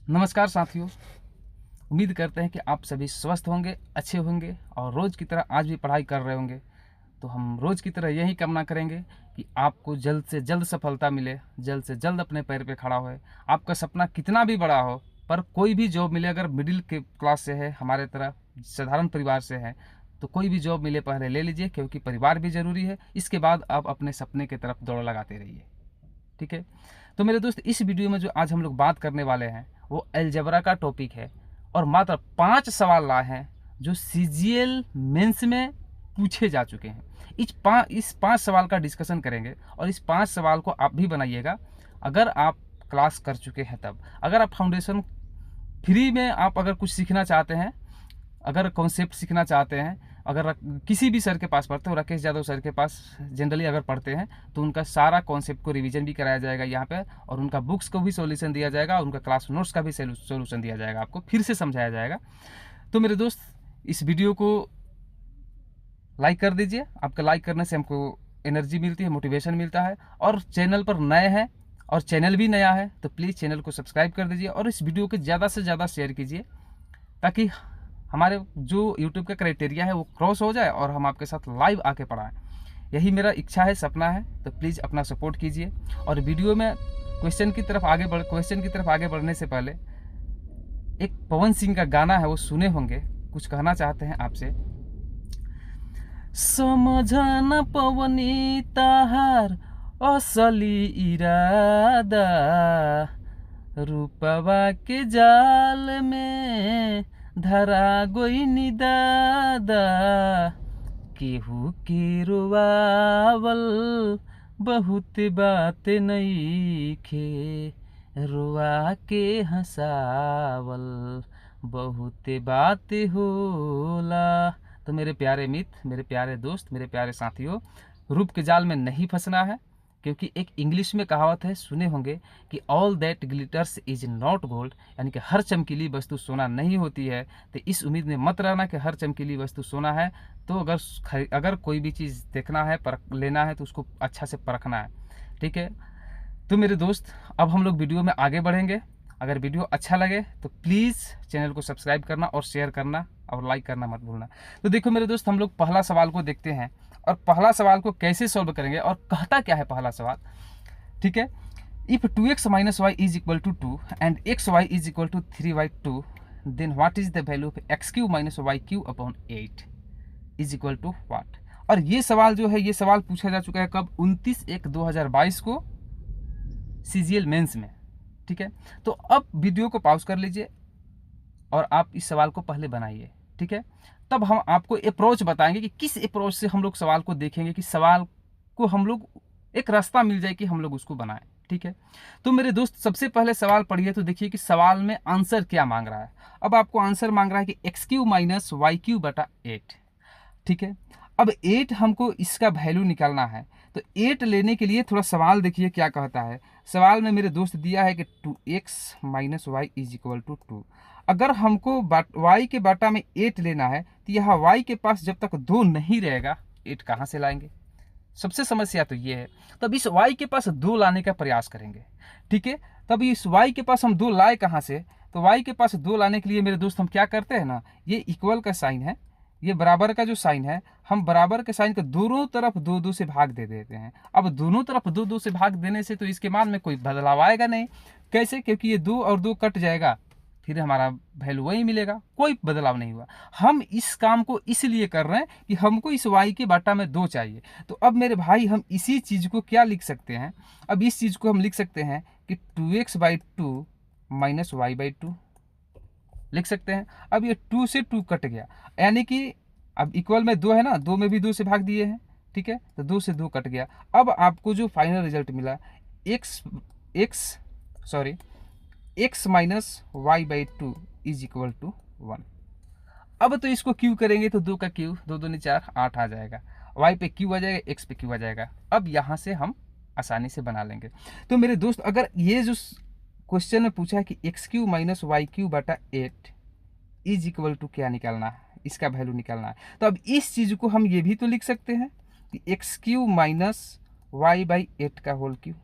नमस्कार साथियों। उम्मीद करते हैं कि आप सभी स्वस्थ होंगे, अच्छे होंगे और रोज़ की तरह आज भी पढ़ाई कर रहे होंगे। तो हम रोज़ की तरह यही कामना करेंगे कि आपको जल्द से जल्द सफलता मिले, जल्द से जल्द अपने पैर पे खड़ा होए। आपका सपना कितना भी बड़ा हो, पर कोई भी जॉब मिले, अगर मिडिल के क्लास से है, हमारे तरह साधारण परिवार से है, तो कोई भी जॉब मिले पहले ले लीजिए, क्योंकि परिवार भी ज़रूरी है। इसके बाद आप अपने सपने की तरफ दौड़ लगाते रहिए। ठीक है। तो मेरे दोस्त, इस वीडियो में जो आज हम लोग बात करने वाले हैं वो अलजेब्रा का टॉपिक है और मात्र 5 सवाल लाए हैं जो सीजीएल मेंस में पूछे जा चुके हैं। इस 5 सवाल का डिस्कशन करेंगे और इस 5 सवाल को आप भी बनाइएगा। अगर आप क्लास कर चुके हैं तब, अगर आप फाउंडेशन फ्री में आप अगर कुछ सीखना चाहते हैं, अगर कॉन्सेप्ट सीखना चाहते हैं, अगर किसी भी सर के पास पढ़ते हो, राकेश यादव सर के पास जनरली अगर पढ़ते हैं, तो उनका सारा कॉन्सेप्ट को रिवीजन भी कराया जाएगा यहाँ पे, और उनका बुक्स को भी सॉल्यूशन दिया जाएगा, उनका क्लास नोट्स का भी सॉल्यूशन दिया जाएगा, आपको फिर से समझाया जाएगा। तो मेरे दोस्त, इस वीडियो को लाइक कर दीजिए। आपका लाइक करने से हमको एनर्जी मिलती है, मोटिवेशन मिलता है। और चैनल पर नए हैं और चैनल भी नया है तो प्लीज़ चैनल को सब्सक्राइब कर दीजिए और इस वीडियो को ज़्यादा से ज़्यादा शेयर कीजिए, ताकि हमारे जो यूट्यूब का क्राइटेरिया है वो क्रॉस हो जाए और हम आपके साथ लाइव आके पढ़ाएं। यही मेरा इच्छा है, सपना है। तो प्लीज़ अपना सपोर्ट कीजिए। और वीडियो में क्वेश्चन की तरफ आगे बढ़ने से पहले एक पवन सिंह का गाना है, वो सुने होंगे, कुछ कहना चाहते हैं आपसे। समझन पवनी ताहार असली इरादा, रूपवा के जाल में धरा गोइनी दादा, केहू के रोवावल बहुत बात नइखे, रोआ के हंसावल बहुत बात होला। तो मेरे प्यारे मित्र, मेरे प्यारे दोस्त, मेरे प्यारे साथियों, रूप के जाल में नहीं फंसना है, क्योंकि एक इंग्लिश में कहावत है, सुने होंगे, कि all that glitters is not gold, यानी कि हर चमकीली वस्तु सोना नहीं होती है। तो इस उम्मीद में मत रहना कि हर चमकीली वस्तु सोना है। तो अगर कोई भी चीज़ देखना है, लेना है, तो उसको अच्छा से परखना है। ठीक है। तो मेरे दोस्त, अब हम लोग वीडियो में आगे बढ़ेंगे। अगर वीडियो अच्छा लगे तो प्लीज़ चैनल को सब्सक्राइब करना और शेयर करना और लाइक करना मत भूलना। तो देखो मेरे दोस्त, हम लोग पहला सवाल को देखते हैं और पहला सवाल को कैसे सॉल्व करेंगे और कहता क्या है पहला सवाल। ठीक है। If 2x minus Y is equal to 2 and X Y is equal to 3y2, then what is the value of X cube minus Y cube upon 8 is equal to what. और ये सवाल जो है, ये सवाल पूछा जा चुका है कब? 29/1/2022 को सीजीएल मेंस में। ठीक है। तो अब वीडियो को पॉज कर लीजिए और आप इस सवाल को पहले बनाइए। ठीक है। तब हम आपको अप्रोच बताएंगे कि किस अप्रोच से हम लोग सवाल को देखेंगे, कि सवाल को हम लोग एक रास्ता मिल जाए कि हम लोग उसको बनाएं। ठीक है। तो मेरे दोस्त, सबसे पहले सवाल पढ़िए तो देखिए कि सवाल में आंसर क्या मांग रहा है। अब आपको आंसर मांग रहा है कि X cube minus Y cube बटा 8। ठीक है। अब 8 हमको इसका वैल्यू निकालना है। तो 8 लेने के लिए थोड़ा सवाल देखिए क्या कहता है। सवाल में मेरे दोस्त दिया है कि 2x minus Y is equal to 2। अगर हमको y के बाटा में 8 लेना है, तो यहाँ y के पास जब तक 2 नहीं रहेगा, 8 कहाँ से लाएंगे? सबसे समस्या तो ये है। तब इस y के पास 2 लाने का प्रयास करेंगे। ठीक है। तब इस y के पास हम 2 लाए कहाँ से? तो y के पास 2 लाने के लिए मेरे दोस्त हम क्या करते हैं ना, ये इक्वल का साइन है, ये बराबर का जो साइन है, हम बराबर के साइन को दोनों तरफ 2-2 से भाग दे देते हैं। अब दोनों तरफ 2-2 से भाग देने से तो इसके मान में कोई बदलाव आएगा नहीं। कैसे? क्योंकि ये 2 और 2 कट जाएगा, फिर हमारा वैल्यू वही मिलेगा, कोई बदलाव नहीं हुआ। हम इस काम को इसलिए कर रहे हैं कि हमको इस y के बाटा में 2 चाहिए। तो अब मेरे भाई, हम इसी चीज़ को क्या लिख सकते हैं? अब इस चीज़ को हम लिख सकते हैं कि 2x/2 माइनस y/2 लिख सकते हैं। अब ये 2 से 2 कट गया, यानी कि अब इक्वल में 2 है ना, 2 में भी 2 से भाग दिए हैं। ठीक है। तो 2 से 2 कट गया। अब आपको जो फाइनल रिजल्ट मिला, x minus y/2 is equal to 1। अब तो इसको क्यू करेंगे तो 2 का क्यू, 2 दूनी 4, 8 आ जाएगा। y पे क्यू आ जाएगा, x पे क्यू आ जाएगा। अब यहाँ से हम आसानी से बना लेंगे। तो मेरे दोस्त, अगर ये जो क्वेश्चन में पूछा है कि X cube minus Y cube बटा 8 इज इक्वल टू क्या निकालना है, इसका वैल्यू निकालना है। तो अब इस चीज़ को हम ये भी तो लिख सकते हैं कि एक्स क्यू माइनस वाई/8 का होल क्यू।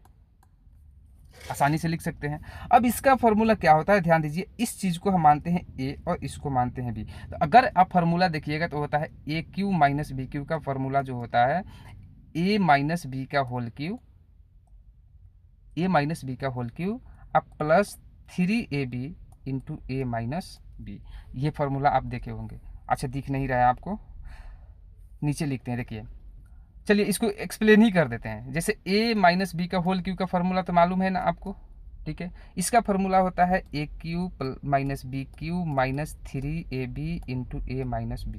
आसानी से लिख सकते हैं। अब इसका फॉर्मूला क्या होता है, ध्यान दीजिए, इस चीज़ को हम मानते हैं ए और इसको मानते हैं बी। तो अगर आप फार्मूला देखिएगा तो होता है a cube minus b cube का फॉर्मूला जो होता है ए माइनस बी का होल क्यू, ए माइनस बी का होल क्यू अब plus 3ab into a minus B. ये फॉर्मूला आप देखे होंगे। अच्छा दिख नहीं रहा है आपको, नीचे लिखते हैं, देखिए चलिए इसको एक्सप्लेन ही कर देते हैं। जैसे a माइनस बी का होल क्यू का फॉर्मूला तो मालूम है ना आपको, ठीक है। इसका फॉर्मूला होता है a cube minus b cube minus 3ab into a minus b.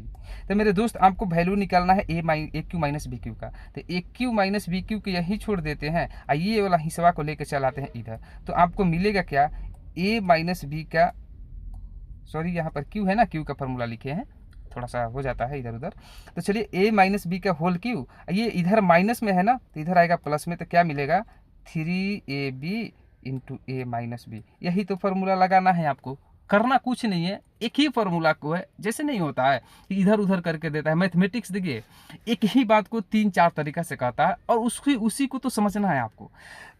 तो मेरे दोस्त आपको वैल्यू निकालना है a cube minus b cube का, तो a cube minus b cube को यही छोड़ देते हैं और ये वाला हिस्सा को लेकर चलाते हैं इधर, तो आपको मिलेगा क्या, ए माइनस बी का, सॉरी यहाँ पर क्यू है ना, क्यू का फॉर्मूला लिखे हैं, थोड़ा सा हो जाता है इधर उधर। तो चलिए a माइनस बी का होल क्यू, ये इधर माइनस में है ना तो इधर आएगा प्लस में, तो क्या मिलेगा 3ab into a minus B. यही तो फॉर्मूला लगाना है आपको, करना कुछ नहीं है, एक ही फॉर्मूला को है। जैसे नहीं होता है कि इधर उधर करके देता है मैथमेटिक्स, देखिए एक ही बात को 3-4 तरीका से कहता है और उसी को तो समझना है आपको।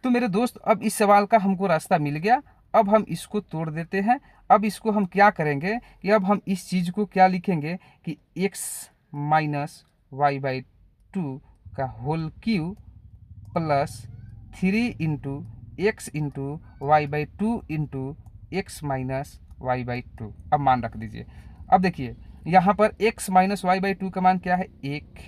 तो मेरे दोस्त अब इस सवाल का हमको रास्ता मिल गया, अब हम इसको तोड़ देते हैं। अब इसको हम क्या करेंगे कि अब हम इस चीज़ को क्या लिखेंगे कि x माइनस वाई बाई 2 का whole cube plus 3 into X into Y by 2 into X minus Y by 2। अब मान रख दीजिए। अब देखिए यहाँ पर x माइनस वाई बाई 2 का मान क्या है, 1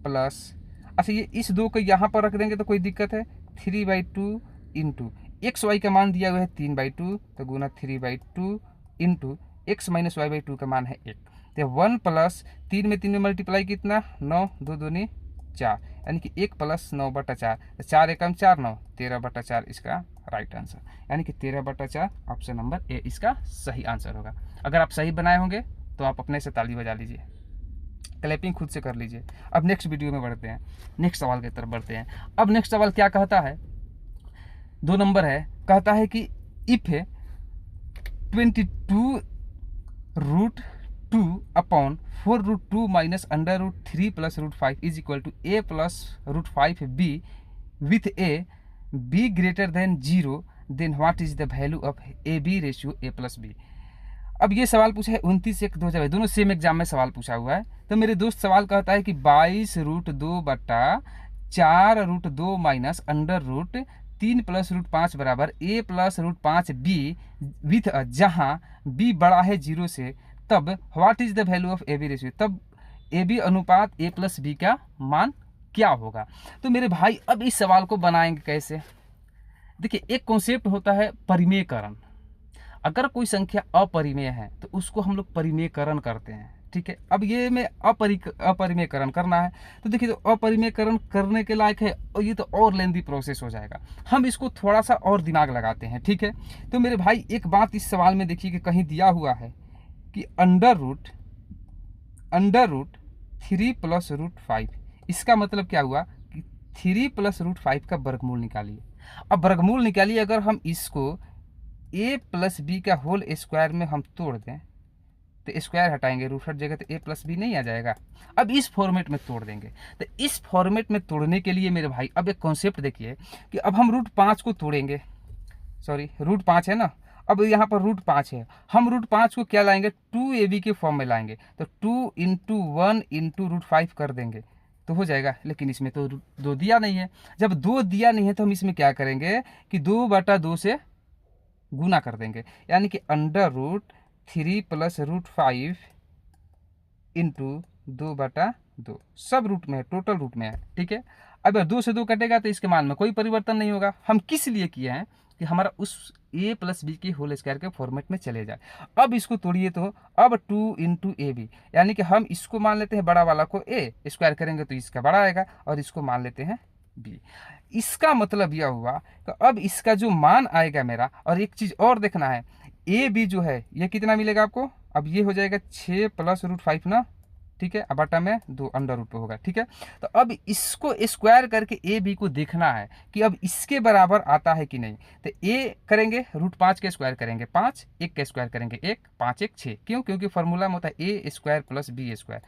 प्लस, अच्छा ये इस 2 को यहाँ पर रख देंगे तो कोई दिक्कत है, 3/2 इंटू एक्स वाई का मान दिया हुआ है 3/2, तो गुना 3/2 into X minus Y by 2 का मान है 1, तो 1 प्लस 3 में 3 में मल्टीप्लाई कितना 9, 2 दूनी 4, यानी कि 1 प्लस 9/4, 4 एकम 4 9, 13/4 इसका राइट आंसर, यानी कि 13/4 ऑप्शन नंबर ए इसका सही आंसर होगा। अगर आप सही बनाए होंगे तो आप अपने से ताली बजा लीजिए, क्लैपिंग खुद से कर लीजिए। अब नेक्स्ट वीडियो में बढ़ते हैं, नेक्स्ट सवाल की तरफ बढ़ते हैं। अब नेक्स्ट सवाल क्या कहता है, 2 नंबर है, कहता है कि if 22√2 upon 4√2 minus √3 plus √5 is equal to a plus √5b with a b greater than 0, then what is the value of A B ratio a plus b। अब ये सवाल पूछा है 29/1/2022, दोनों सेम एग्जाम में सवाल पूछा हुआ है। तो मेरे दोस्त सवाल कहता है कि 22√2 बटा 4√2 माइनस √3 प्लस √5 बराबर a प्लस √5b विथ जहाँ b बड़ा है 0 से, तब what is the value of A B ratio, तब ए बी अनुपात a प्लस बी का मान क्या होगा। तो मेरे भाई अब इस सवाल को बनाएंगे कैसे, देखिए एक कॉन्सेप्ट होता है परिमेयकरण। अगर कोई संख्या अपरिमेय है तो उसको हम लोग परिमेयकरण करते हैं, ठीक है। अब ये में अपरिमेयकरण करना है तो देखिए, तो अपरिमेयकरण करने के लायक है और ये तो और लेंदी प्रोसेस हो जाएगा। हम इसको थोड़ा सा और दिमाग लगाते हैं, ठीक है। तो मेरे भाई एक बात इस सवाल में देखिए कि कहीं दिया हुआ है कि अंडर रूट 3 प्लस √5, इसका मतलब क्या हुआ कि 3 प्लस √5 का वर्गमूल निकालिए। अब वर्गमूल निकालिए, अगर हम इसको a प्लस बी का होल स्क्वायर में हम तोड़ दें तो स्क्वायर हटाएंगे, रूट हट जाएगा तो a प्लस बी नहीं आ जाएगा। अब इस फॉर्मेट में तोड़ देंगे, तो इस फॉर्मेट में तोड़ने के लिए मेरे भाई अब एक कॉन्सेप्ट देखिए कि अब हम √5 को तोड़ेंगे, सॉरी √5 है ना, अब यहाँ पर √5 है, हम √5 को क्या लाएंगे 2ab के फॉर्म में लाएंगे, तो 2 इंटू 1 इंटू √5 कर देंगे तो हो जाएगा। लेकिन इसमें तो 2 दिया नहीं है, जब 2 दिया नहीं है तो हम इसमें क्या करेंगे कि 2/2 से गुना कर देंगे, यानी कि √3 प्लस √5 इंटू 2/2, सब रूट में है, टोटल रूट में है, ठीक है। अब 2 से 2 कटेगा तो इसके मान में कोई परिवर्तन नहीं होगा। हम किस लिए किए हैं कि हमारा उस a प्लस बी के होल स्क्वायर के फॉर्मेट में चले जाए। अब इसको तोड़िए तो अब 2 इंटू ए बी, यानी कि हम इसको मान लेते हैं बड़ा वाला को a, स्क्वायर करेंगे तो इसका बड़ा आएगा, और इसको मान लेते हैं b। इसका मतलब यह हुआ तो अब इसका जो मान आएगा मेरा, और एक चीज़ और देखना है, ए बी जो है ये कितना मिलेगा आपको, अब ये हो जाएगा 6 प्लस √5 ना, ठीक है, अब बटा में 2 अंडर रूट पे होगा, ठीक है। तो अब इसको स्क्वायर करके ए बी को देखना है कि अब इसके बराबर आता है कि नहीं। तो ए करेंगे √5 के स्क्वायर करेंगे 5, 1 के स्क्वायर करेंगे 1, 5 1 6, क्यों, क्योंकि फॉर्मूला में होता है a² प्लस b²।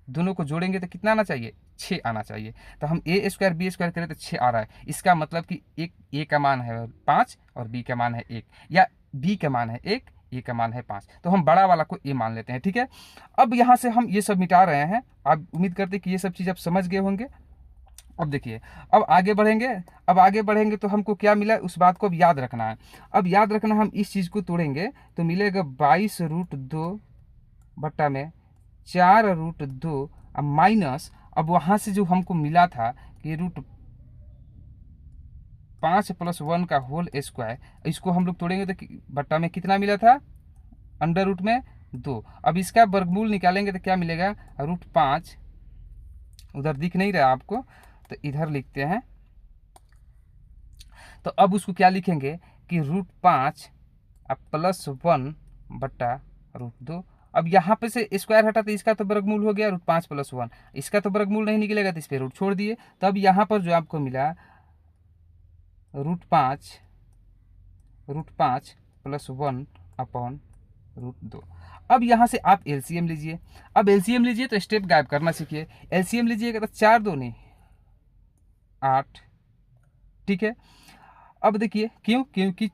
दोनों को जोड़ेंगे तो कितना आना चाहिए, 6 आना चाहिए। तो हम ए स्क्वायर बी स्क्वायर करें तो 6 आ रहा है। इसका मतलब कि एक ए का मान है 5 और बी का मान है 1, या बी का मान है 1, ए का मान है 5, तो हम बड़ा वाला को ए मान लेते हैं। ठीक है, अब यहाँ से हम ये सब मिटा रहे हैं। आप उम्मीद करते हैं कि ये सब चीज़ आप समझ गए होंगे। अब देखिए, अब आगे बढ़ेंगे। अब आगे बढ़ेंगे तो हमको क्या मिला उस बात को अब याद रखना है। अब याद रखना, हम इस चीज़ को तोड़ेंगे तो मिलेगा 22√2/4√2 अब माइनस, अब वहाँ से जो हमको मिला था कि √5 + 1 का होल स्क्वायर, इसको हम लोग तोड़ेंगे तो बट्टा में कितना मिला था, अंडर रूट में 2। अब इसका वर्गमूल निकालेंगे तो क्या मिलेगा, √5, उधर दिख नहीं रहा आपको तो इधर लिखते हैं। तो अब उसको क्या लिखेंगे कि √5 अब +1/√2। अब यहाँ पे से स्क्वायर हटा तो इसका तो वर्गमूल हो गया √5 + 1, इसका तो वर्गमूल नहीं निकलेगा तो इस पर रूट छोड़ दिए। तो अब यहाँ पर जो आपको मिला √5 + 1/√2। अब यहाँ से आप एलसीएम लीजिए। अब एलसीएम लीजिए तो स्टेप गायब करना सीखिए। एलसीएम लीजिएगा तो 4 दूनी 8। ठीक है, अब देखिए क्यों, क्योंकि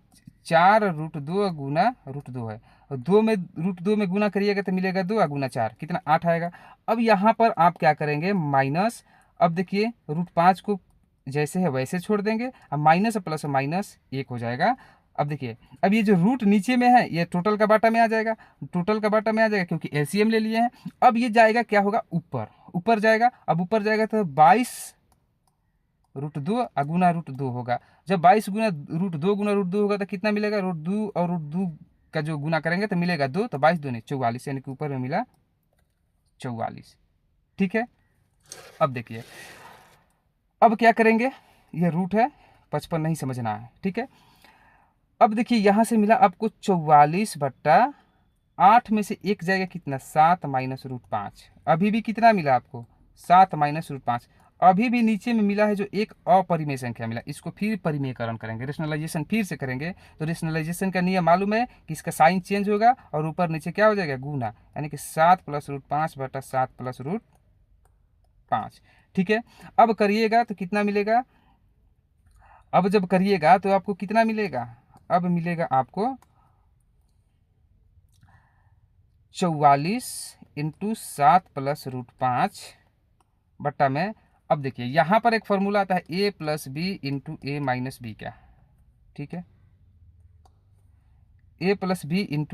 4√2 गुना √2 है, और 2 में √2 में गुना करिएगा तो मिलेगा 2 गुना 4 कितना 8 आएगा। अब यहाँ पर आप क्या करेंगे, माइनस। अब देखिए √5 को जैसे है वैसे छोड़ देंगे, अब माइनस प्लस माइनस 1 हो जाएगा। अब देखिए, अब ये जो रूट नीचे में है ये टोटल का बाटा में आ जाएगा, टोटल का बाटा में आ जाएगा क्योंकि एलसीएम ले लिए हैं। अब ये जाएगा क्या होगा, ऊपर, ऊपर जाएगा। अब ऊपर जाएगा तो 22√2 गुना √2 होगा। जब 22 गुना √2 गुना √2 होगा तो कितना मिलेगा, √2 और √2 का जो गुना करेंगे तो मिलेगा 2, तो 22 दूनी 44, यानी कि ऊपर में मिला 44। ठीक है, अब देखिए, अब क्या करेंगे, ये रूट है 55 नहीं समझना है। ठीक है, अब देखिए यहाँ से मिला आपको 44/8 में से एक जाएगा कितना, 7 माइनस √5। अभी भी कितना मिला आपको, 7 माइनस √5। अभी भी नीचे में मिला है जो एक अपरिमेय संख्या मिला, इसको फिर परिमेयकरण करेंगे, रेशनलाइजेशन फिर से करेंगे। तो रेशनलाइजेशन का नियम मालूम है कि इसका साइन चेंज होगा और ऊपर नीचे क्या हो जाएगा, गुना, यानी कि 7 + √5/7 + √5। ठीक है, अब करिएगा तो कितना मिलेगा, अब जब करिएगा तो आपको कितना मिलेगा, अब मिलेगा आपको 44 × 7 + √5 बट्टा में। अब देखिए यहाँ पर एक फॉर्मूला आता है a + b × a - b का। ठीक है, a + b × a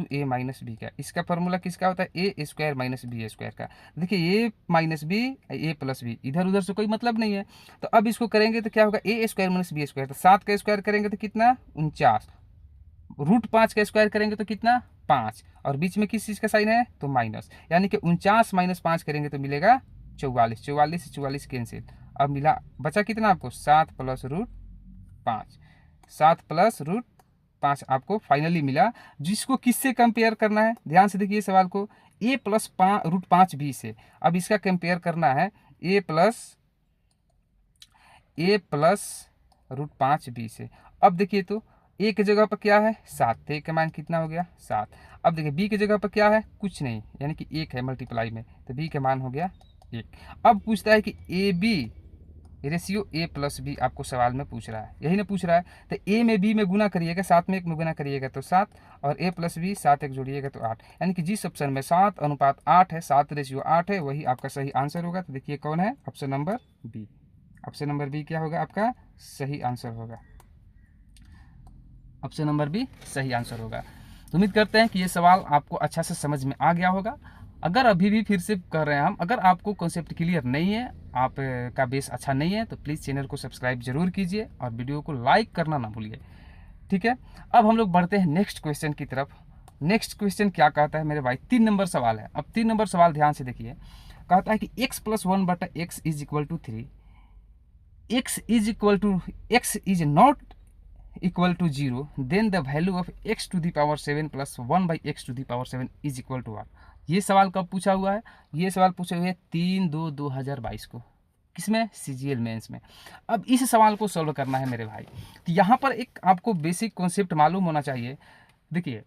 - b का, इसका फॉर्मूला किसका होता है, a² - b² का। देखिए a - b a + b, इधर उधर से कोई मतलब नहीं है। तो अब इसको करेंगे तो क्या होगा, a² - b², तो 7 का स्क्वायर करेंगे तो कितना 49, √5 का स्क्वायर करेंगे तो कितना 5, और बीच में किस चीज़ का साइन है तो माइनस, यानी कि 49 - 5 करेंगे तो मिलेगा 44, 44 से 44 कैंसिल। अब मिला बचा कितना आपको 7 + √5, 7 + √5 आपको फाइनली मिला, जिसको किससे कंपेयर करना है, ध्यान से देखिए सवाल को, a + √5b से। अब इसका कंपेयर करना है a + √5b से। अब देखिए तो a की जगह पर क्या है 7, तो a का मान कितना हो गया 7। अब देखिए b की जगह पर क्या है कुछ नहीं, यानी कि 1 है मल्टीप्लाई में, तो b का मान हो गया 1। अब पूछता है कि AB रेशियो a + b आपको सवाल में पूछ रहा है, यही ना पूछ रहा है। तो a में b में गुना करिएगा, 7 में 1 में गुना करिएगा तो 7, और a + b 7 1 जोड़िएगा तो 8, यानी कि जिस ऑप्शन में 7:8 है, 7 रेशियो 8 है, वही आपका सही आंसर होगा। तो देखिए कौन है, option number B. Option number B क्या होगा, आपका सही आंसर होगा। ऑप्शन नंबर बी सही आंसर होगा। तो उम्मीद करते हैं कि ये सवाल आपको अच्छा से समझ में आ गया होगा। अगर अभी भी फिर से कर रहे हैं हम, अगर आपको कॉन्सेप्ट क्लियर नहीं है, आप का बेस अच्छा नहीं है, तो प्लीज़ चैनल को सब्सक्राइब जरूर कीजिए और वीडियो को लाइक करना ना भूलिए। ठीक है, अब हम लोग बढ़ते हैं नेक्स्ट क्वेश्चन की तरफ। नेक्स्ट क्वेश्चन क्या कहता है मेरे भाई, 3 नंबर सवाल है। अब 3 नंबर सवाल ध्यान से देखिए, कहता है कि x + 1/x = 3, x is not equal to 0, then the value of x⁷ plus 1/x⁷ is equal to what। ये सवाल कब पूछा हुआ है, ये सवाल पूछा हुआ है 3/2/2022 को, किसमें, CGL मेंस में। अब इस सवाल को सॉल्व करना है मेरे भाई, तो यहाँ पर एक आपको बेसिक कॉन्सेप्ट मालूम होना चाहिए। देखिए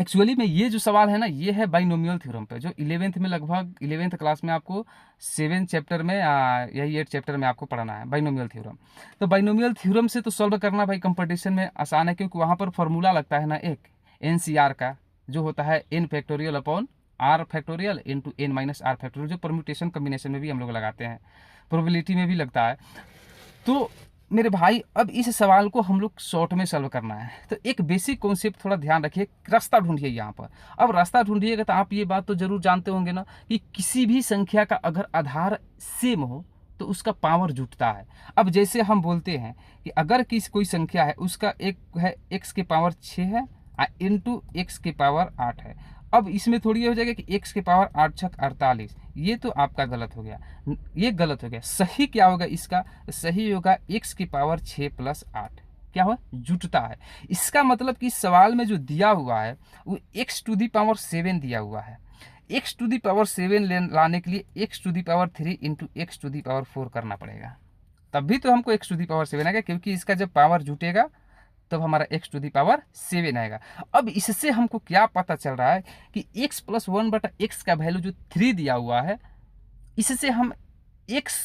एक्चुअली में ये जो सवाल है ना, ये है बाइनोमियल थ्योरम पे, जो 11th में, लगभग 11th क्लास में आपको 7 चैप्टर में यही 8 चैप्टर में आपको पढ़ना है बाइनोमियल थ्योरम। तो बाइनोमियल थ्योरम से तो सॉल्व करना भाई कंपटीशन में आसान है, क्योंकि वहाँ पर फॉर्मूला लगता है ना एक NCR का, जो होता है n factorial upon r factorial into n minus r factorial, जो परम्यूटेशन कम्बिनेशन में भी हम लोग लगाते हैं, प्रोबेबिलिटी में भी लगता है। तो मेरे भाई अब इस सवाल को हम लोग शॉर्ट में सॉल्व करना है, तो एक बेसिक कॉन्सेप्ट थोड़ा ध्यान रखिए, रास्ता ढूंढिए यहाँ पर। अब रास्ता ढूंढिएगा तो आप ये बात तो जरूर जानते होंगे ना कि किसी भी संख्या का अगर आधार सेम हो तो उसका पावर जुटता है। अब जैसे हम बोलते हैं कि अगर कोई संख्या है, उसका एक है x के पावर 6 है इंटू एक्स के पावर 8 है। अब इसमें थोड़ी ये हो जाएगा कि x के पावर 8 छक 48, ये तो आपका गलत हो गया, ये गलत हो गया। सही क्या होगा इसका? सही होगा x की पावर 6 प्लस 8, क्या हुआ? जुटता है। इसका मतलब कि सवाल में जो दिया हुआ है वो x टू दी पावर 7 दिया हुआ है। x टू दी पावर 7 लाने के लिए x to the power 3 into X to the power 4 करना पड़ेगा, तभी तो हमको x टू दी पावर 7 आएगा, क्योंकि इसका जब पावर जुटेगा तब हमारा x टू दी पावर 7 आएगा। अब इससे हमको क्या पता चल रहा है कि x प्लस 1/x का वैल्यू जो 3 दिया हुआ है, इससे हम x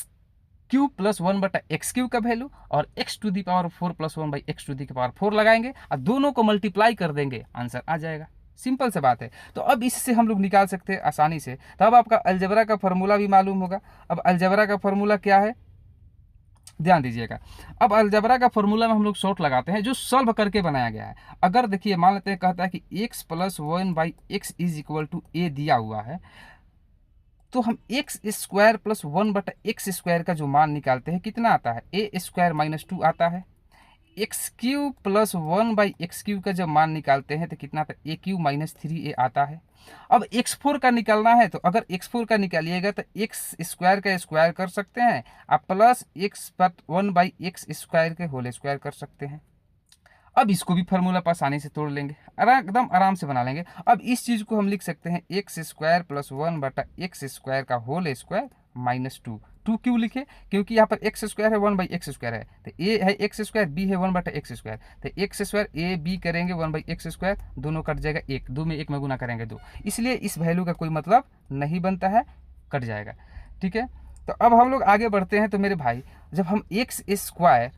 cube plus 1/x cube का वैल्यू और x to the power 4 plus 1/x to the power 4 लगाएंगे और दोनों को मल्टीप्लाई कर देंगे, आंसर आ जाएगा। सिंपल सा बात है। तो अब इससे हम लोग निकाल सकते हैं आसानी से। तो अब आपका अलजेब्रा का फॉर्मूला भी मालूम होगा। अब अलजेब्रा का फॉर्मूला क्या है, ध्यान दीजिएगा। अब अलजेब्रा का फॉर्मूला में हम लोग शॉर्ट लगाते हैं, जो सॉल्व करके बनाया गया है। अगर देखिए मान लेते हैं, कहता है कि x plus 1/x is equal to a दिया हुआ है, तो हम x square plus 1/x square का जो मान निकालते हैं कितना आता है? a स्क्वायर माइनस 2 आता है। X cube plus 1/x cube का जब मान निकालते हैं तो कितना आता है? a क्यूब माइनस 3a आता है। अब x4 का निकालना है, तो अगर x4 का निकालिएगा तो x स्क्वायर का स्क्वायर कर सकते हैं, आप प्लस x पर 1/x स्क्वायर के होल स्क्वायर कर सकते हैं। अब इसको भी फार्मूला पर आसानी से तोड़ लेंगे, एकदम आराम से बना लेंगे। अब इस चीज को हम लिख सकते हैं x square plus 1/x square का होल स्क्वायर माइनस 2। 2 क्यों लिखे? क्योंकि यहाँ पर एक्स स्क्वायर है 1/x स्क्वायर है, तो ए है एक्स स्क्वायर, बी है 1/x स्क्वायर, तो एक्स स्क्वायर ए बी करेंगे 1/x स्क्वायर, दोनों कट जाएगा, एक दो में एक में गुना करेंगे 2, इसलिए इस वैल्यू का कोई मतलब नहीं बनता है, कट जाएगा। ठीक है, तो अब हम लोग आगे बढ़ते हैं। तो मेरे भाई जब हम x square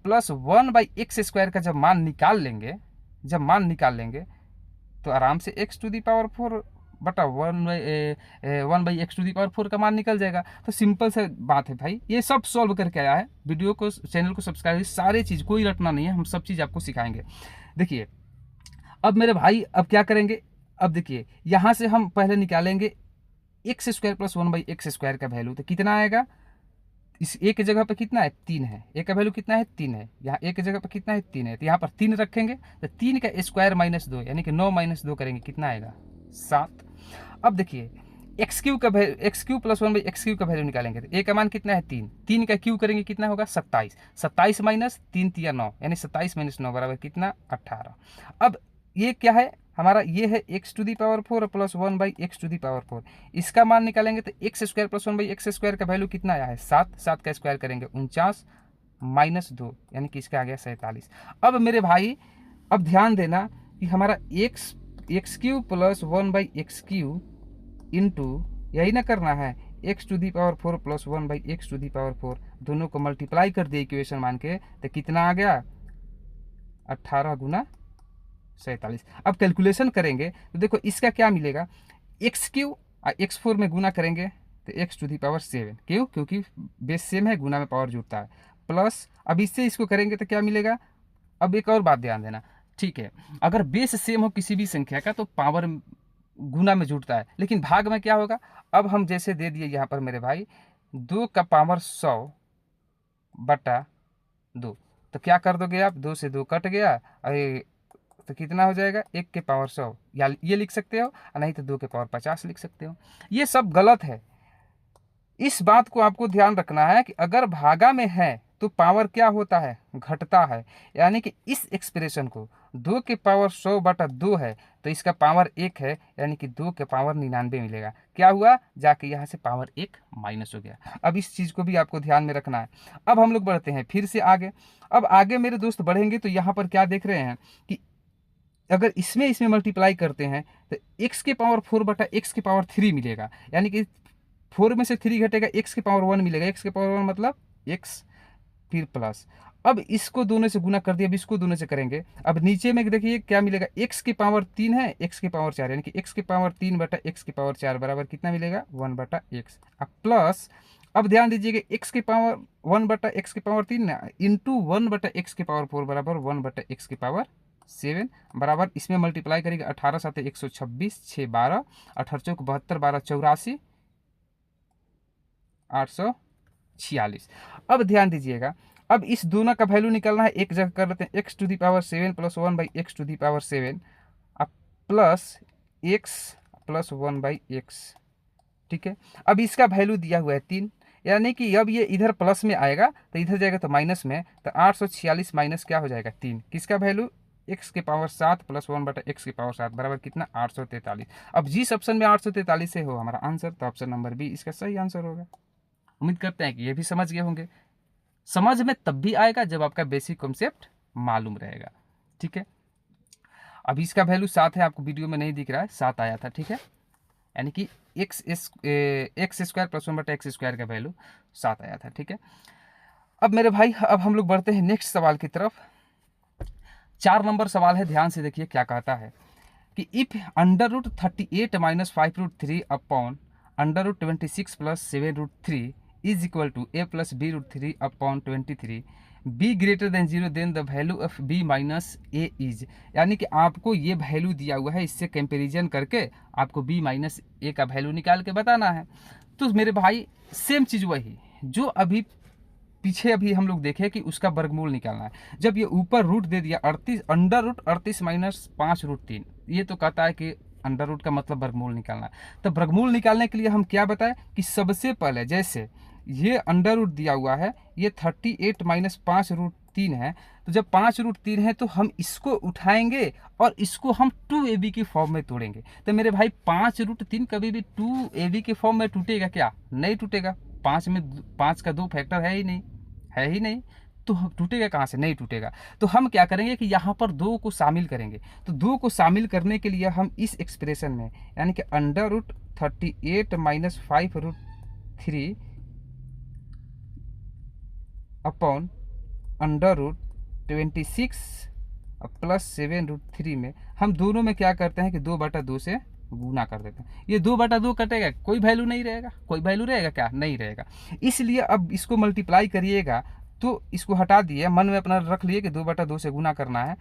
plus 1/x square का जब मान निकाल लेंगे तो आराम से x टू दी पावर 4 बटा 1/x टू दी पावर 4 का मान निकल जाएगा। तो सिंपल सा बात है भाई, ये सब सॉल्व करके आया है। वीडियो को, चैनल को सब्सक्राइब, सारी चीज़ कोई रटना नहीं है, हम सब चीज़ आपको सिखाएंगे। देखिए अब मेरे भाई अब क्या करेंगे, अब देखिए यहाँ से हम पहले निकालेंगे x square plus 1/x square का वैल्यू, तो कितना आएगा? इस एक जगह पे कितना है? 3 है, एक का वैल्यू कितना है? 3 है। यहाँ एक जगह पे कितना है? 3 है, तो यहाँ पर 3 रखेंगे, तो 3 का स्क्वायर माइनस 2 यानी कि 9 माइनस 2 करेंगे, कितना आएगा? 7। अब देखिए एक्स क्यू का value, x cube plus 1/x Q का वैल्यू निकालेंगे, तो ए का मान कितना है? 3, 3 का क्यू करेंगे, कितना होगा? 27, 27 माइनस 3 तिया 9, यानी 27 माइनस 9 बराबर कितना? 18। अब ये क्या है हमारा? ये है x to the power 4 plus 1/x to the power 4, इसका मान निकालेंगे तो X square plus 1/x square का वैल्यू कितना आया है? 7, 7 का स्क्वायर करेंगे 49 माइनस 2 यानी कि इसका आ गया 47। अब मेरे भाई अब ध्यान देना कि हमारा x cube plus 1/x cube into यही ना करना है, x to the power 4 plus 1/x to the power 4, दोनों को मल्टीप्लाई कर दिए इक्वेशन मान के, तो कितना आ गया? 18 गुना 47। अब कैलकुलेशन करेंगे तो देखो इसका क्या मिलेगा, एक्स क्यू और x4 में गुना करेंगे तो एक्स टू दी पावर 7, क्यों? क्योंकि बेस सेम है, गुना में पावर जुड़ता है, प्लस अब इससे इसको करेंगे तो क्या मिलेगा? अब एक और बात ध्यान देना, ठीक है, अगर बेस सेम हो किसी भी संख्या का तो पावर गुना में जुड़ता है, लेकिन भाग में क्या होगा? अब हम जैसे दे दिए यहाँ पर मेरे भाई 2 का पावर 100 बटा 2, तो क्या कर दोगे आप? 2 से 2 कट गया, अरे तो कितना हो जाएगा? 1 के पावर 100, या ये लिख सकते हो, नहीं तो 2 के पावर 50 लिख सकते हो। ये सब गलत है, इस बात को आपको ध्यान रखना है कि अगर भागा में है तो पावर क्या होता है? घटता है। यानी कि इस एक्सप्रेशन को 2 के पावर 100 बटा 2 है तो इसका पावर 1 है, यानी कि 2 के पावर 99 मिलेगा। क्या हुआ? जाके यहाँ से पावर 1 माइनस हो गया। अब इस चीज़ को भी आपको ध्यान में रखना है। अब हम लोग बढ़ते हैं फिर से आगे। अब आगे मेरे दोस्त बढ़ेंगे तो यहाँ पर क्या देख रहे हैं कि अगर इसमें इसमें मल्टीप्लाई करते हैं तो x के पावर 4 बटा x के पावर 3 मिलेगा, यानी कि 4 में से 3 घटेगा, x के पावर 1 मिलेगा, x के पावर 1 मतलब x फिर प्लस। अब इसको दोनों से गुना कर दिया, अब इसको दोनों से करेंगे। अब नीचे में देखिए क्या मिलेगा, x की पावर 3 है, x की पावर 4, यानी कि x की पावर 3 बटा x की पावर 4 बराबर कितना मिलेगा, 1 बटा x। अब प्लस, अब ध्यान दीजिएगा x की पावर 1 बटा x की पावर 3 ना, इंटू 1 बटा x की पावर 4 बराबर 1 बटा x की पावर 7 बराबर, इसमें मल्टीप्लाई करेंगे 18 7 126, 6 12, 18 चौक 72, 12 84, 846। अब ध्यान दीजिएगा, अब इस दोनों का वैल्यू निकालना है, एक जगह कर लेते हैं, x to the power 7 plus 1 by x to the power 7, अब plus x plus 1 by x. ठीक है, अब इसका वैल्यू दिया हुआ है 3, यानी कि अब ये इधर प्लस में आएगा तो इधर जाएगा तो माइनस में, तो 846 माइनस क्या हो जाएगा 3, किसका वैल्यू, x के पावर 7 प्लस 1 बटा x के पावर 7 बराबर कितना, 843। अब जिस ऑप्शन में 843 से हो हमारा आंसर, तो ऑप्शन नंबर बी इसका सही आंसर होगा। उम्मीद करते हैं कि ये भी समझ गए होंगे। समझ में तब भी आएगा जब आपका बेसिक कॉन्सेप्ट मालूम रहेगा। ठीक है, अभी इसका वैल्यू 7 है, आपको वीडियो में नहीं दिख रहा है, 7 आया था। ठीक है, यानी कि एक्स स्क्वायर प्लस 1 बटा एक्स स्क्वायर का वैल्यू 7 आया था। ठीक है, अब मेरे भाई, अब हम लोग बढ़ते हैं नेक्स्ट सवाल की तरफ। 4 नंबर सवाल है, ध्यान से देखिए क्या कहता है कि if under root 38 minus 5 root 3 upon under root 26 plus 7 root 3 is equal to a plus b root 3 upon 23, b greater than 0, then the value of b minus a is, यानी कि आपको ये वैल्यू दिया हुआ है, इससे कंपेरिजन करके आपको b माइनस ए का वैल्यू निकाल के बताना है। तो मेरे भाई सेम चीज़ वही जो अभी पीछे अभी हम लोग देखे कि उसका वर्गमूल निकालना है। जब ये ऊपर रूट दे दिया 38, अंडर रूट 38 माइनस 5 रूट 3, ये तो कहता है कि अंडर रूट का मतलब वर्गमूल निकालना है। तो वर्गमूल निकालने के लिए हम क्या बताएं कि सबसे पहले जैसे ये अंडर रूट दिया हुआ है, ये 38 माइनस 5 रूट 3 है, तो जब 5 रूट 3 है तो हम इसको उठाएंगे और इसको हम 2ab की फॉर्म में तोड़ेंगे। तो मेरे भाई 5 रूट 3 कभी भी 2ab के फॉर्म में टूटेगा क्या, नहीं टूटेगा। 5 में 5 का 2 फैक्टर है ही नहीं, है ही नहीं, तो टूटेगा कहाँ से, नहीं टूटेगा। तो हम क्या करेंगे कि यहाँ पर 2 को शामिल करेंगे। तो 2 को शामिल करने के लिए हम इस एक्सप्रेशन में, यानी कि under root 38 minus 5 root 3 upon under root 26 plus 7 root 3 में हम दोनों में क्या करते हैं कि 2 बटा 2 से गुना कर देते हैं। ये 2 बटा 2 कटेगा, कोई वैल्यू नहीं रहेगा, कोई वैल्यू रहेगा क्या, नहीं रहेगा। इसलिए अब इसको मल्टीप्लाई करिएगा तो इसको हटा दिए, मन में अपना रख लिए कि 2 बटा 2 से गुना करना है,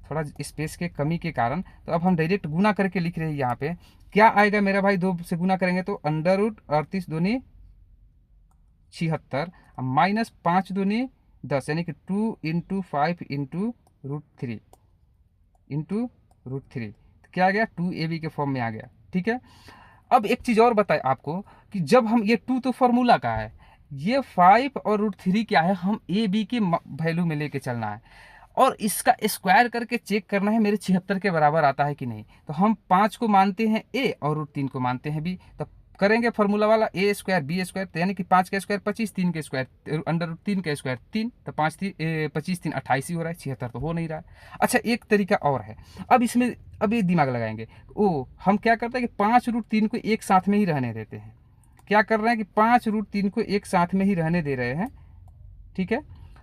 थोड़ा स्पेस के कमी के कारण। तो अब हम डायरेक्ट गुना करके लिख रहे हैं। यहाँ पे क्या आएगा मेरा भाई, 2 से गुना करेंगे तो अंडर रूट 38 दूनी 76 माइनस 5 दूनी 10, यानी कि 2 into 5 into root 3 into root 3, क्या आ गया, 2ab के फॉर्म में आ गया। ठीक है, अब एक चीज़ और बताए आपको कि जब हम ये 2 तो फॉर्मूला का है, ये 5 और रूट 3 क्या है, हम ab की वैल्यू में लेके चलना है और इसका स्क्वायर करके चेक करना है मेरे 76 के बराबर आता है कि नहीं। तो हम 5 को मानते हैं a और रूट 3 को मानते हैं b, तो करेंगे फॉर्मूला वाला a स्क्वायर बी स्क्वायर, तो यानी कि 5 का स्क्वायर 25, 3 का स्क्वायर अंडर रूट 3 का स्क्वायर 3, तो 25 3 28 ही हो रहा है, 76 तो हो नहीं रहा है। अच्छा, एक तरीका और है, अब इसमें अब ये दिमाग लगाएंगे। हम क्या करते हैं कि 5 रूट 3 को एक साथ में ही रहने देते हैं। क्या कर रहे हैं कि 5 रूट 3 को एक साथ में ही रहने दे रहे हैं। ठीक है,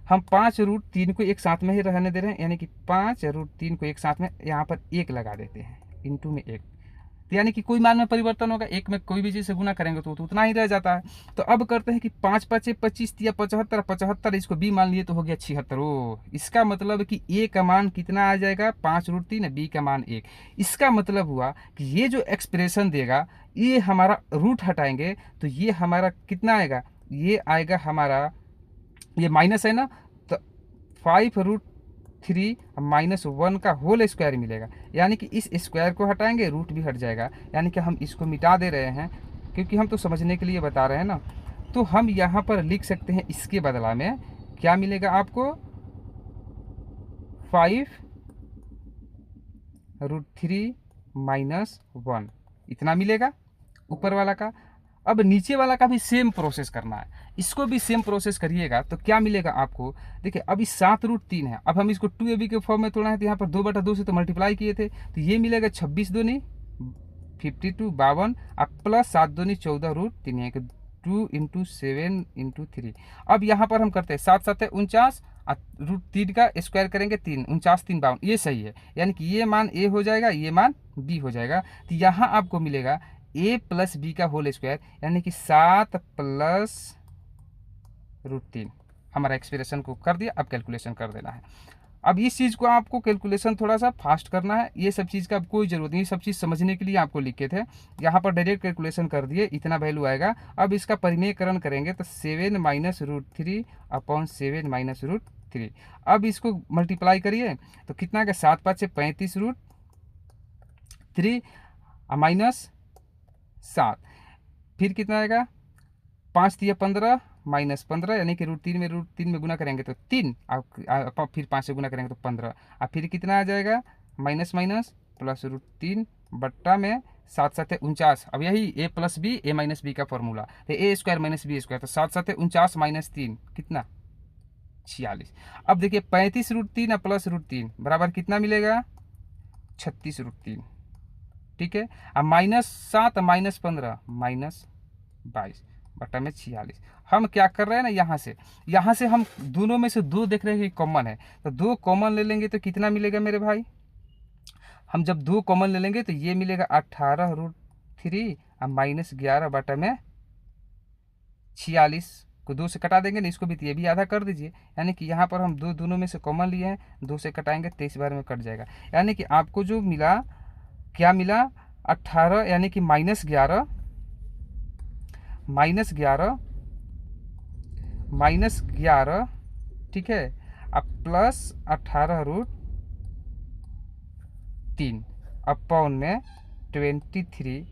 हम 5 रूट 3 को एक साथ में ही रहने दे रहे हैं, यानी कि 5 रूट 3 को एक साथ में यहाँ पर 1 लगा देते हैं, इंटू में 1, तो यानी कि कोई मान में परिवर्तन होगा, एक में कोई भी चीज़ से गुना करेंगे तो उतना ही रह जाता है। तो अब करते हैं कि 5 5 25 या 75, 75 इसको b मान लिए तो हो गया 76। ओ, इसका मतलब कि a का मान कितना आ जाएगा, 5 रूट 3, b का मान 1। इसका मतलब हुआ कि ये जो एक्सप्रेशन देगा, ये हमारा रूट हटाएंगे तो ये हमारा कितना आएगा, ये आएगा हमारा, ये माइनस है ना, तो 5 रूट 3 माइनस 1 का होल स्क्वायर मिलेगा, यानी कि इस स्क्वायर को हटाएंगे रूट भी हट जाएगा, यानी कि हम इसको मिटा दे रहे हैं क्योंकि हम तो समझने के लिए बता रहे हैं ना। तो हम यहाँ पर लिख सकते हैं इसके बदला में क्या मिलेगा आपको, 5 रूट 3 माइनस 1 इतना मिलेगा ऊपर वाला का। अब नीचे वाला का भी सेम प्रोसेस करना है, इसको भी सेम प्रोसेस करिएगा तो क्या मिलेगा आपको। देखिए अभी 7√3 है, अब हम इसको 2ab के फॉर्म में तोड़ना है तो यहाँ पर 2/2 से तो मल्टीप्लाई किए थे, तो ये मिलेगा 26 दूनी 52 52 अब प्लस 7 दूनी 14√3 है, 2 × 7 × 3। अब यहाँ पर हम करते हैं 7 7 49 √3 का स्क्वायर करेंगे 3 49 3 52, ये सही है, यानी कि ये मान ए हो जाएगा, ये मान बी हो जाएगा। तो यहाँ आपको मिलेगा a + b का होल स्क्वायर, यानी कि 7 + √3। हमारा एक्सप्रेशन को कर दिया, अब कैलकुलेशन कर देना है। अब इस चीज़ को आपको कैलकुलेशन थोड़ा सा फास्ट करना है, ये सब चीज़ का अब कोई ज़रूरत नहीं, सब चीज़ समझने के लिए आपको लिखे थे, यहाँ पर डायरेक्ट कैलकुलेशन कर दिए, इतना वैल्यू आएगा। अब इसका परिमेयकरण करेंगे तो 7 - √3 / 7 - √3। अब इसको मल्टीप्लाई करिए तो कितना का 7 5 से 35 √3 माइनस 7, फिर कितना आएगा 5 × 15 - 15, यानी कि √3 में गुना करेंगे तो 3, फिर 5 से गुना करेंगे तो 15, अब फिर कितना आ जाएगा माइनस माइनस प्लस √3 बट्टा में 7 7 49। अब यही a + b a - b का फॉर्मूला, तो a² - b², तो 7 7 49 - 3 कितना 46। अब देखिए 35 √3 प्लस √3 बराबर कितना मिलेगा 36 √3, ठीक है। अब -7 -15 -22 बटा में 46। हम क्या कर रहे हैं ना, यहाँ से हम दोनों में से 2 देख रहे हैं कि कॉमन है, तो 2 कॉमन ले लेंगे तो कितना मिलेगा मेरे भाई। हम जब 2 कॉमन ले लेंगे तो ये मिलेगा 18 √3 -11 बटा में 46 को 2 से कटा देंगे ना, इसको भी, तो ये भी आधा कर दीजिए, यानी कि यहाँ पर हम दोनों में से कॉमन लिए हैं, 2 से कटाएंगे 23 बार में कट जाएगा, यानी कि आपको जो मिला क्या मिला 18, यानी कि -11 ठीक है, अब प्लस 18 √3 अपॉन में 23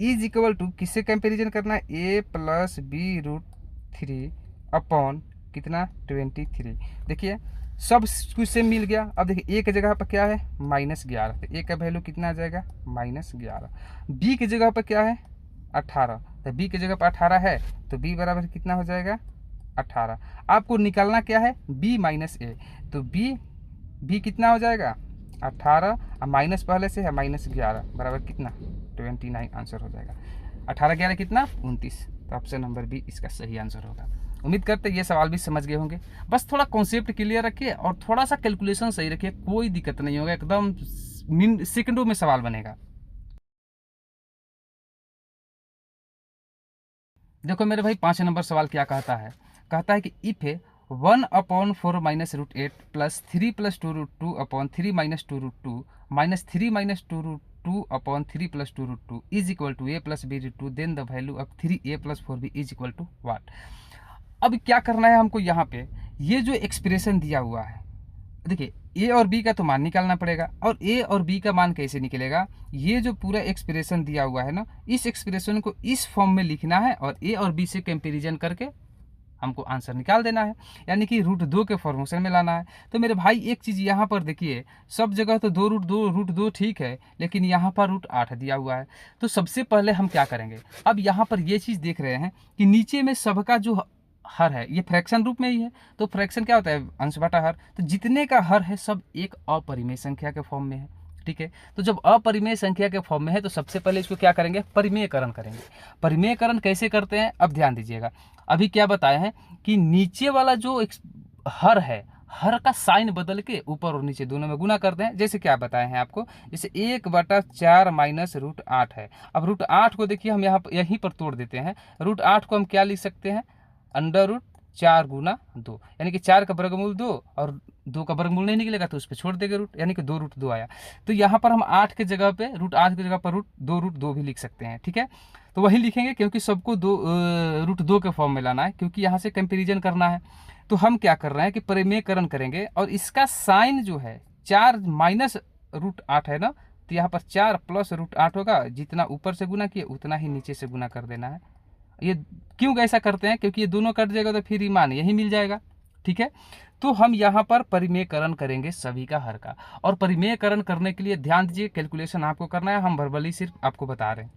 इज इक्वल टू किससे कंपैरिजन करना है a + b √3 अपॉन कितना 23। देखिए सब कुछ से मिल गया। अब देखिए a की जगह पर क्या है -11, तो a का वैल्यू कितना आ जाएगा -11। b की जगह पर क्या है 18, तो b की जगह पर 18 है, तो b बराबर कितना हो जाएगा 18। आपको निकालना क्या है b - a, तो b कितना हो जाएगा 18, और माइनस पहले से है -11 बराबर कितना 29 आंसर हो जाएगा। 18 11 कितना 29, तो ऑप्शन नंबर बी इसका सही आंसर होगा। उम्मीद करते हैं ये सवाल भी समझ गए होंगे। बस थोड़ा कॉन्सेप्ट क्लियर रखिए और थोड़ा सा कैलकुलेशन सही रखिए, कोई दिक्कत नहीं होगा, एकदम सेकंडों में सवाल बनेगा। देखो मेरे भाई 5 नंबर सवाल क्या कहता है कि if 1/4 - √8 + 3 + 2√2 upon 3 - 2√2 -3 - 2√2 upon 3 + 2√2 is equal to a + b √2, then the value of 3a + 4b is equal to what. अब क्या करना है हमको, यहाँ पे ये जो एक्सप्रेशन दिया हुआ है, देखिए ए और बी का तो मान निकालना पड़ेगा, और ए और बी का मान कैसे निकलेगा, ये जो पूरा एक्सप्रेशन दिया हुआ है ना, इस एक्सप्रेशन को इस फॉर्म में लिखना है और ए और बी से कंपैरिजन करके हमको आंसर निकाल देना है, यानी कि √2 के फॉर्मेशन में लाना है। तो मेरे भाई एक चीज़ यहाँ पर देखिए, सब जगह तो 2√2 ठीक है, लेकिन यहाँ पर √8 दिया हुआ है। तो सबसे पहले हम क्या करेंगे, अब यहाँ पर ये चीज़ देख रहे हैं कि नीचे में सबका जो हर है ये फ्रैक्शन रूप में ही है, तो फ्रैक्शन क्या होता है अंश बटा हर, तो जितने का हर है सब एक अपरिमेय संख्या के फॉर्म में है, ठीक है। तो जब अपरिमेय संख्या के फॉर्म में है तो सबसे पहले इसको क्या करेंगे परिमेयकरण करेंगे। परिमेयकरण कैसे करते हैं अब ध्यान दीजिएगा, अभी क्या बताया है कि नीचे वाला जो हर है, हर का साइन बदल के ऊपर और नीचे दोनों में गुना करते हैं। जैसे क्या बताए हैं आपको, जैसे 1/4 - √8 है। अब √8 को देखिए हम यहाँ यहीं पर तोड़ देते हैं। √8 को हम क्या लिख सकते हैं √4 × 2, यानी कि 4 का वर्गमूल 2 और 2 का वर्गमूल नहीं निकलेगा तो उस पर छोड़ देंगे रूट, यानी कि 2√2 आया। तो यहाँ पर हम 8 के जगह पे √8 की जगह पर √2 भी लिख सकते हैं, ठीक है। तो वही लिखेंगे क्योंकि सबको √2 के फॉर्म में लाना है, क्योंकि यहाँ से कंपेरिजन करना है। तो हम क्या कर रहे हैं कि परिमेयकरण करेंगे और इसका साइन जो है 4 - √8 है ना, तो यहाँ पर 4 + √8 होगा, जितना ऊपर से गुना किए उतना ही नीचे से गुना कर देना है। ये क्यों ऐसा करते हैं, क्योंकि ये दोनों कट जाएगा तो फिर मान यही मिल जाएगा, ठीक है। तो हम यहाँ पर परिमेयकरण करेंगे सभी का हर का, और परिमेयकरण करने के लिए ध्यान दीजिए कैलकुलेशन आपको करना है, हम वर्बली सिर्फ आपको बता रहे हैं।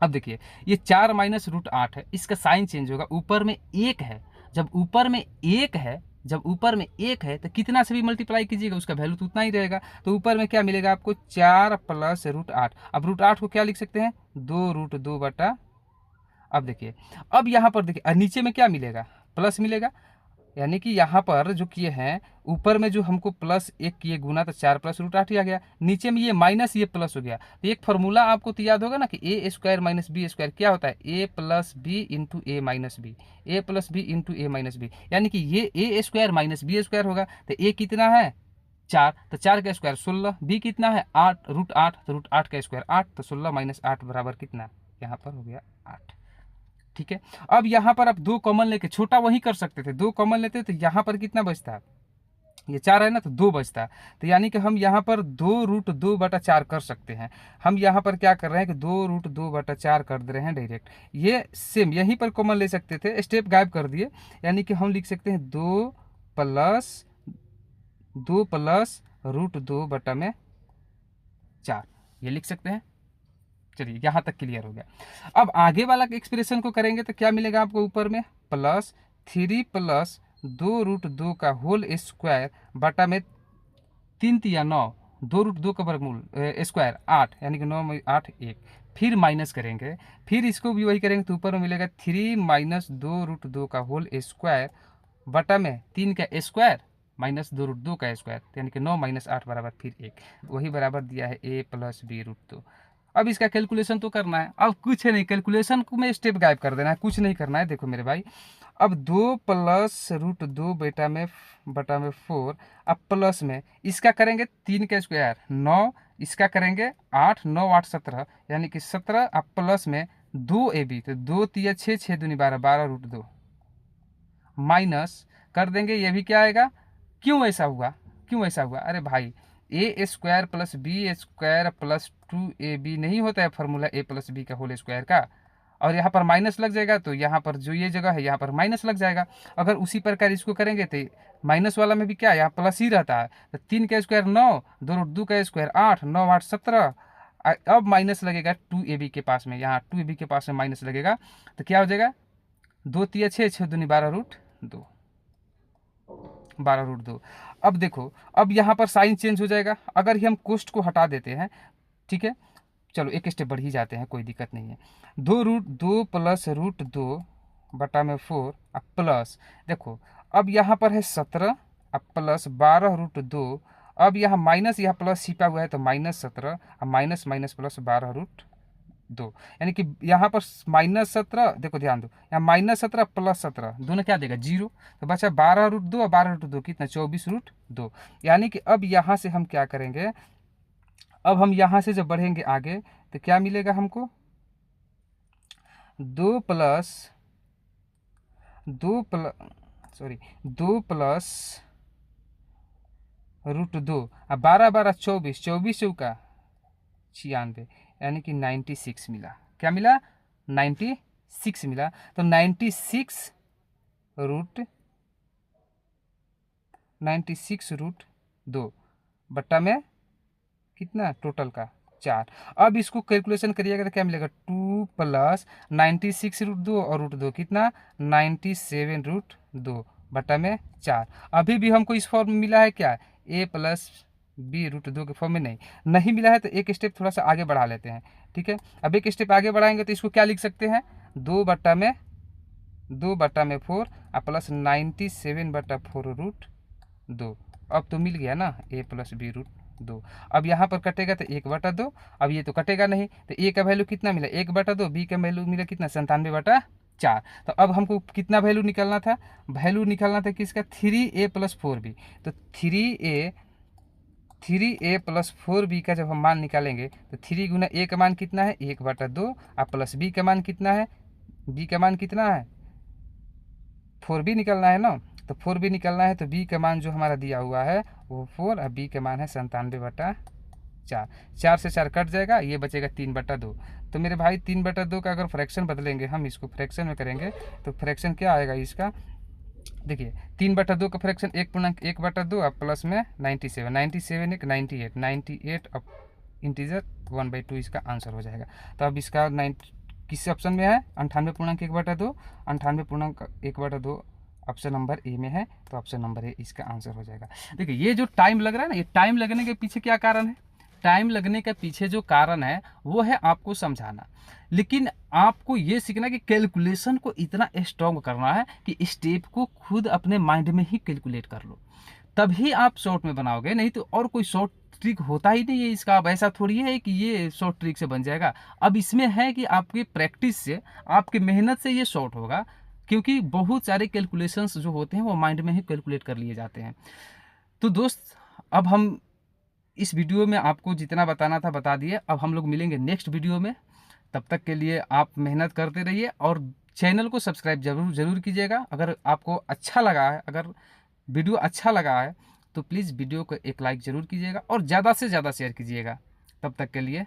अब देखिए ये 4 माइनस रूट 8 है, इसका साइन चेंज होगा, ऊपर में एक है, जब ऊपर में एक है, जब ऊपर में एक है तो कितना से भी मल्टीप्लाई कीजिएगा उसका वैल्यू तो उतना ही रहेगा। तो ऊपर में क्या मिलेगा आपको 4 प्लस रूट 8। अब रूट 8 को क्या लिख सकते हैं 2 रूट 2 बटा। अब देखिए अब यहाँ पर देखिए नीचे में क्या मिलेगा प्लस मिलेगा, यानी कि यहाँ पर जो किए हैं ऊपर में जो हमको प्लस एक किए गुना तो 4 प्लस रूट 8 ही आ गया, नीचे में ये माइनस ये प्लस हो गया। तो एक फार्मूला आपको तो याद होगा ना कि ए स्क्वायर माइनस बी स्क्वायर क्या होता है ए plus B into a minus B, A plus B into a minus B, यानी कि ये ए स्क्वायर माइनस बी स्क्वायर होगा। तो ए कितना है 4, तो 4 का स्क्वायर 16, बी कितना है 8 रूट 8, तो रूट 8 का स्क्वायर 8, तो 16 माइनस 8 बराबर कितना, यहाँ पर हो गया 8। ठीक है, अब यहाँ पर आप 2 कॉमन लेके छोटा वही कर सकते थे, 2 कॉमन लेते तो यहाँ पर कितना बचता है, ये 4 है ना तो 2 बचता है। तो यानी कि हम यहाँ पर 2 रूट 2 बटा 4 कर सकते हैं। हम यहाँ पर क्या कर रहे हैं कि 2 रूट 2 बटा 4 कर दे रहे हैं डायरेक्ट। ये सेम यहीं पर कॉमन ले सकते थे, स्टेप गायब कर दिए, यानी कि हम लिख सकते हैं 2 प्लस रूट 2 बटा में 4, ये लिख सकते हैं। चलिए यहाँ तक क्लियर हो गया। अब आगे वाला एक्सप्रेशन को करेंगे तो क्या मिलेगा आपको ऊपर में प्लस 3 प्लस 2 रूट 2 का होल स्क्वायर बटा में 3 तिया 9, 2 रूट 2 का वर्गमूल स्क्वायर 8, यानी कि 9 में 8 1, फिर माइनस करेंगे, फिर इसको भी वही करेंगे तो ऊपर में मिलेगा 3 माइनस 2 रूट 2 का होल स्क्वायर बटा में 3 का स्क्वायर माइनस 2 रूट 2 का स्क्वायर, यानी कि 9 माइनस 8 बराबर फिर 1, वही बराबर दिया है a प्लस बी रूट 2। अब इसका कैलकुलेशन तो करना है, अब कुछ नहीं, कैलकुलेशन को में स्टेप गायब कर देना है, कुछ नहीं करना है। देखो मेरे भाई अब 2 प्लस रूट 2 बटा में 4, अब प्लस में इसका करेंगे 3 का स्क्वायर 9, इसका करेंगे 8, 9 8 17, यानी कि 17, अब प्लस में 2 AB, तो 2 तिया 6, 6 दूनी 12, 12 रूट 2 माइनस कर देंगे, ये भी क्या आएगा, क्यों ऐसा हुआ, क्यों ऐसा हुआ, अरे भाई a square plus b square plus 2AB नहीं होता है फार्मूला ए प्लस बी का होल स्क्वायर का, और यहाँ पर माइनस लग जाएगा तो यहाँ पर जो ये जगह है यहाँ पर माइनस लग जाएगा। अगर उसी प्रकार इसको करेंगे तो माइनस वाला में भी क्या यहाँ प्लस ही रहता है, तो 3 का स्क्वायर 9, 2 रूट 2 का स्क्वायर 8, 9 8 17, अब माइनस लगेगा 2AB के पास में, यहाँ 2AB के पास में माइनस लगेगा तो क्या हो जाएगा 2 तिया 6, 6 दूनी 12 रूट 2, 12 रूट 2। अब देखो अब यहाँ पर साइन चेंज हो जाएगा, अगर ही हम कोष्ट को हटा देते हैं, ठीक है चलो एक स्टेप बढ़ ही जाते हैं, कोई दिक्कत नहीं है। 2 रूट 2 प्लस रूट 2 बटा में 4, अब प्लस देखो अब यहाँ पर है 17, अब प्लस 12 रूट 2, अब यहाँ माइनस यहाँ प्लस छिपा हुआ है तो माइनस 17, अब माइनस माइनस प्लस 12 रूट 2, यानी कि यहाँ पर माइनस 17, देखो ध्यान दो यहाँ माइनस 17 प्लस 17 दोनों क्या देगा 0, तो बचा 12 रूट 2 और 12 रूट 2 कितना 24 रूट 2, यानी कि अब यहाँ से हम क्या करेंगे, अब हम यहाँ से जब बढ़ेंगे आगे तो क्या मिलेगा हमको 2 प्लस रूट 2, अब 12 12 24, 24 चौका 96, यानी कि 96 मिला, क्या मिला 96 मिला। तो 96 रूट 2 बट्टा में कितना टोटल का 4। अब इसको कैलकुलेशन करिएगा तो क्या मिलेगा 2 प्लस 96 रूट 2 और रूट 2 कितना 97 रूट 2 बटा में 4। अभी भी हमको इस फॉर्म में मिला है क्या a प्लस बी रूट 2 के फॉर्म में नहीं मिला है, तो एक स्टेप थोड़ा सा आगे बढ़ा लेते हैं। ठीक है, अब एक स्टेप आगे बढ़ाएंगे तो इसको क्या लिख सकते हैं 2 बटा में 4 और प्लस 97 बटा 4 रूट 2। अब तो मिल गया ना a प्लस बी रूट 2। अब यहाँ पर कटेगा तो 1 बटा 2, अब ये तो कटेगा नहीं, तो a का वैल्यू कितना मिला 1 बटा 2, b का वैल्यू मिला कितना 97 बटा 4। तो अब हमको कितना वैल्यू निकालना था, वैल्यू निकालना था किसका 3a प्लस 4b। तो 3a प्लस 4b का जब हम मान निकालेंगे तो 3 गुना a का मान कितना है 1 बटा 2 और प्लस b का मान कितना है, b का मान कितना है 4b निकलना है ना, तो 4b निकलना है तो b का मान जो हमारा दिया हुआ है वो 4 और b का मान है 97 बटा 4। 4 से 4 कट जाएगा, ये बचेगा 3 बटा 2। तो मेरे भाई 3 बटा 2 का अगर फ्रैक्शन बदलेंगे, हम इसको फ्रैक्शन में करेंगे तो फ्रैक्शन क्या आएगा इसका, देखिए 3 बटा 2 का फ्रैक्शन 1 बटा 2 अब प्लस में 97 एक 98 अब इंटीजर 1/2 इसका आंसर हो जाएगा। तो अब इसका किस ऑप्शन में है? 98.1/2, 98.1/2 ऑप्शन नंबर ए में है, तो ऑप्शन नंबर ए इसका आंसर हो जाएगा। देखिए ये जो टाइम लग रहा है ना, ये टाइम लगने के पीछे क्या कारण है? टाइम लगने के पीछे जो कारण है वो है आपको समझाना, लेकिन आपको ये सीखना कि कैलकुलेशन को इतना स्ट्रॉन्ग करना है कि स्टेप को खुद अपने माइंड में ही कैलकुलेट कर लो, तभी आप शॉर्ट में बनाओगे, नहीं तो और कोई शॉर्ट ट्रिक होता ही नहीं है इसका। अब ऐसा थोड़ी है कि ये शॉर्ट ट्रिक से बन जाएगा। अब इसमें है कि आपकी प्रैक्टिस से, आपकी मेहनत से ये शॉर्ट होगा, क्योंकि बहुत सारे कैलकुलेशंस जो होते हैं वो माइंड में ही कैलकुलेट कर लिए जाते हैं। तो दोस्त, अब हम इस वीडियो में आपको जितना बताना था बता दिए। अब हम लोग मिलेंगे नेक्स्ट वीडियो में, तब तक के लिए आप मेहनत करते रहिए और चैनल को सब्सक्राइब जरूर कीजिएगा। अगर आपको अच्छा लगा है, अगर वीडियो अच्छा लगा है तो प्लीज़ वीडियो को एक लाइक ज़रूर कीजिएगा और ज़्यादा से ज़्यादा शेयर कीजिएगा। तब तक के लिए